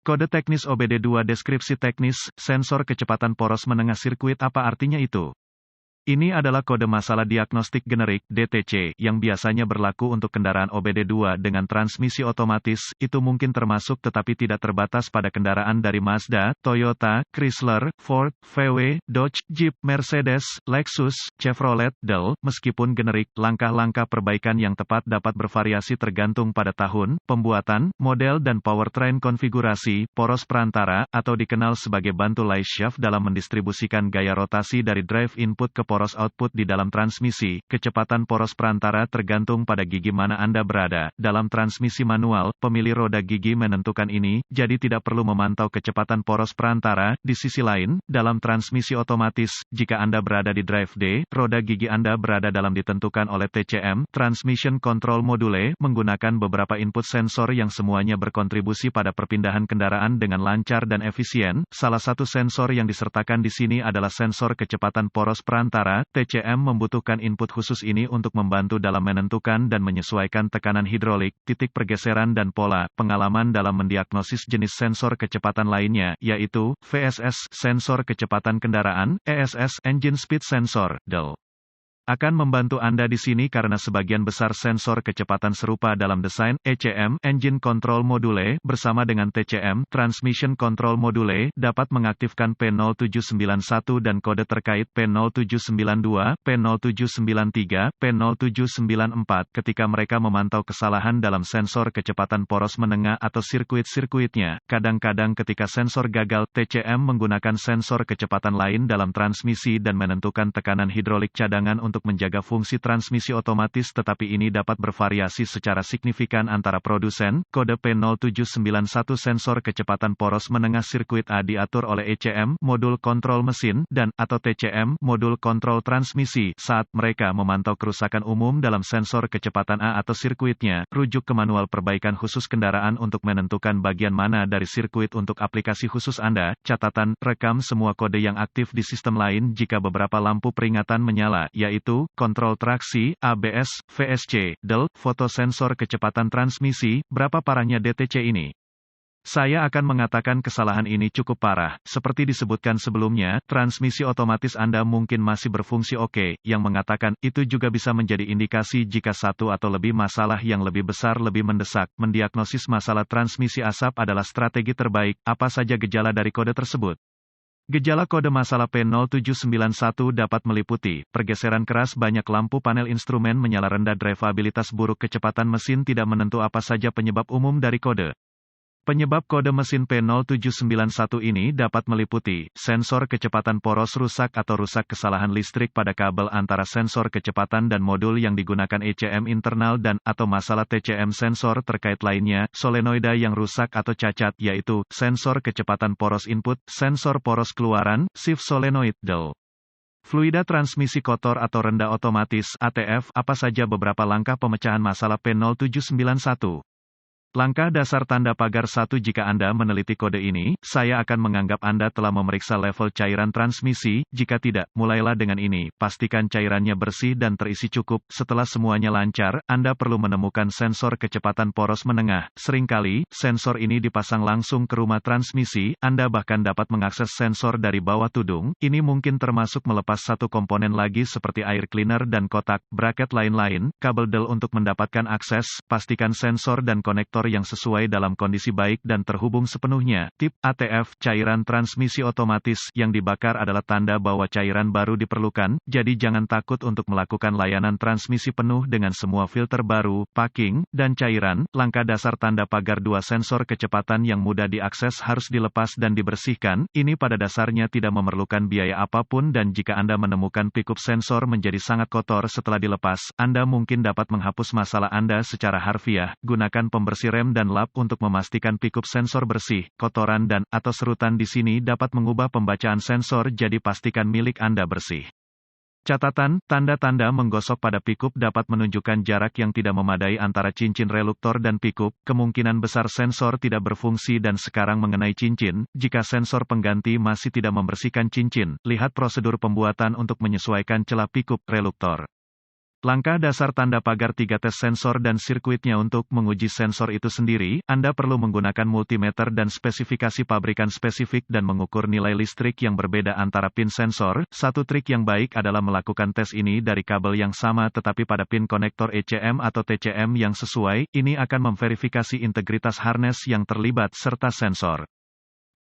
Kode teknis OBD2 deskripsi teknis, sensor kecepatan poros menengah sirkuit apa artinya itu? Ini adalah kode masalah diagnostik generik (DTC) yang biasanya berlaku untuk kendaraan OBD2 dengan transmisi otomatis, itu mungkin termasuk tetapi tidak terbatas pada kendaraan dari Mazda, Toyota, Chrysler, Ford, VW, Dodge, Jeep, Mercedes, Lexus, Chevrolet, Dell. Meskipun generik, langkah-langkah perbaikan yang tepat dapat bervariasi tergantung pada tahun, pembuatan, model dan powertrain konfigurasi, poros perantara, atau dikenal sebagai bantu lay shaft dalam mendistribusikan gaya rotasi dari drive input ke poros output di dalam transmisi. Kecepatan poros perantara tergantung pada gigi mana Anda berada. Dalam transmisi manual, pemilih roda gigi menentukan ini, jadi tidak perlu memantau kecepatan poros perantara. Di sisi lain, dalam transmisi otomatis, jika Anda berada di drive D, roda gigi Anda berada dalam ditentukan oleh TCM, Transmission Control Module, menggunakan beberapa input sensor yang semuanya berkontribusi pada perpindahan kendaraan dengan lancar dan efisien. Salah satu sensor yang disertakan di sini adalah sensor kecepatan poros perantara. TCM membutuhkan input khusus ini untuk membantu dalam menentukan dan menyesuaikan tekanan hidrolik, titik pergeseran dan pola. Pengalaman dalam mendiagnosis jenis sensor kecepatan lainnya, yaitu VSS, sensor kecepatan kendaraan, ESS, Engine Speed Sensor, DEL. Akan membantu Anda di sini karena sebagian besar sensor kecepatan serupa dalam desain, ECM, Engine Control Module, bersama dengan TCM, Transmission Control Module, dapat mengaktifkan P0791 dan kode terkait P0792, P0793, P0794 ketika mereka memantau kesalahan dalam sensor kecepatan poros menengah atau sirkuit-sirkuitnya. Kadang-kadang ketika sensor gagal, TCM menggunakan sensor kecepatan lain dalam transmisi dan menentukan tekanan hidrolik cadangan untuk menjaga fungsi transmisi otomatis, tetapi ini dapat bervariasi secara signifikan antara produsen. Kode P0791 sensor kecepatan poros menengah sirkuit A diatur oleh ECM, modul kontrol mesin, dan atau TCM, modul kontrol transmisi. Saat mereka memantau kerusakan umum dalam sensor kecepatan A atau sirkuitnya, rujuk ke manual perbaikan khusus kendaraan untuk menentukan bagian mana dari sirkuit untuk aplikasi khusus Anda. Catatan, rekam semua kode yang aktif di sistem lain jika beberapa lampu peringatan menyala, yaitu kontrol traksi, ABS, VSC, DEL, foto sensor kecepatan transmisi. Berapa parahnya DTC ini? Saya akan mengatakan kesalahan ini cukup parah. Seperti disebutkan sebelumnya, transmisi otomatis Anda mungkin masih berfungsi oke, yang mengatakan itu juga bisa menjadi indikasi jika satu atau lebih masalah yang lebih besar lebih mendesak. Mendiagnosis masalah transmisi asap adalah strategi terbaik. Apa saja gejala dari kode tersebut? Gejala kode masalah P0791 dapat meliputi pergeseran keras, banyak lampu panel instrumen menyala, rendah drivabilitas, buruk kecepatan mesin, tidak menentu. Apa saja penyebab umum dari kode? Penyebab kode mesin P0791 ini dapat meliputi sensor kecepatan poros rusak atau rusak, kesalahan listrik pada kabel antara sensor kecepatan dan modul yang digunakan, ECM internal dan atau masalah TCM sensor terkait lainnya, solenoida yang rusak atau cacat, yaitu sensor kecepatan poros input, sensor poros keluaran, shift solenoid, DEL. Fluida transmisi kotor atau rendah otomatis, ATF. Apa saja beberapa langkah pemecahan masalah P0791? Langkah dasar tanda pagar 1. Jika Anda meneliti kode ini, saya akan menganggap Anda telah memeriksa level cairan transmisi. Jika tidak, mulailah dengan ini. Pastikan cairannya bersih dan terisi cukup. Setelah semuanya lancar, Anda perlu menemukan sensor kecepatan poros menengah. Seringkali, sensor ini dipasang langsung ke rumah transmisi. Anda bahkan dapat mengakses sensor dari bawah tudung. Ini mungkin termasuk melepas satu komponen lagi seperti air cleaner dan kotak, bracket lain-lain, kabel DEL untuk mendapatkan akses. Pastikan sensor dan konektor yang sesuai dalam kondisi baik dan terhubung sepenuhnya. Tip, ATF, cairan transmisi otomatis yang dibakar adalah tanda bahwa cairan baru diperlukan, jadi jangan takut untuk melakukan layanan transmisi penuh dengan semua filter baru, packing, dan cairan. Langkah dasar tanda pagar 2. Sensor kecepatan yang mudah diakses harus dilepas dan dibersihkan. Ini pada dasarnya tidak memerlukan biaya apapun, dan jika Anda menemukan pickup sensor menjadi sangat kotor setelah dilepas, Anda mungkin dapat menghapus masalah Anda secara harfiah. Gunakan pembersih rem dan lap untuk memastikan pickup sensor bersih. Kotoran dan atau serutan di sini dapat mengubah pembacaan sensor, jadi pastikan milik Anda bersih. Catatan, tanda-tanda menggosok pada pickup dapat menunjukkan jarak yang tidak memadai antara cincin reluktor dan pickup. Kemungkinan besar sensor tidak berfungsi dan sekarang mengenai cincin. Jika sensor pengganti masih tidak membersihkan cincin, lihat prosedur pembuatan untuk menyesuaikan celah pickup reluktor. Langkah dasar tanda pagar 3 tes sensor dan sirkuitnya. Untuk menguji sensor itu sendiri, Anda perlu menggunakan multimeter dan spesifikasi pabrikan spesifik dan mengukur nilai listrik yang berbeda antara pin sensor. Satu trik yang baik adalah melakukan tes ini dari kabel yang sama tetapi pada pin konektor ECM atau TCM yang sesuai. Ini akan memverifikasi integritas harness yang terlibat serta sensor.